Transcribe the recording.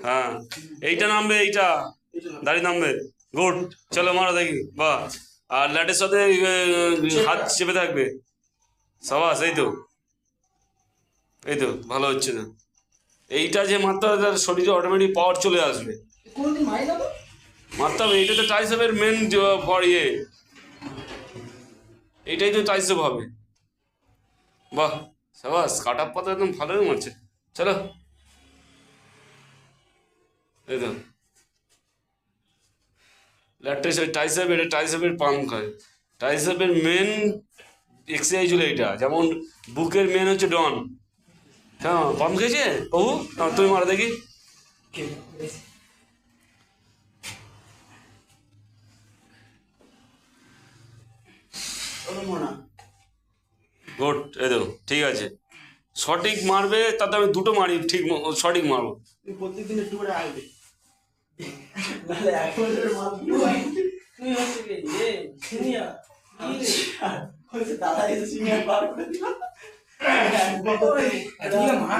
হ্যাঁ এইটা নামবে, এইটা দাড়ি নামবে। গুড, চলো মারো দেখি। বাহ, আর ল্যাটের সাথে হাত চেপে থাকবে। সাবাস, এই তো এই তো ভালো হচ্ছে না। এইটা যে মারতে হবে তার শরীরে অটোমেটিক পাওয়ার চলে আসবে। মারতে হবে, এইটা তো ট্রাইসেপের মেন ইয়ে, এইটাই তো ট্রাইসেপ হবে। বাহ সাবাস, কাট আপ পাতা একদম ভালোই মারছে। চলো, এই তো ল্যাটে ট্রাইসেপ, এটা ট্রাইসেপের পাম্প খায়। ট্রাইসেপের মেন এক্সারসাইজ হলো এইটা। যেমন বুকের মেন হচ্ছে ডন। হ্যাঁ, পাম্প খেয়েছে বাবু, তুমি মারো দেখি। গুড, এই তো ঠিক আছে। সঠিক মারবে, তাতে আমি দুটো মারি, ঠিক সঠিক মারবো। প্রত্যেকদিন একটু করে আসবে। দাদা এসে সিনিয়র বার করে দিল।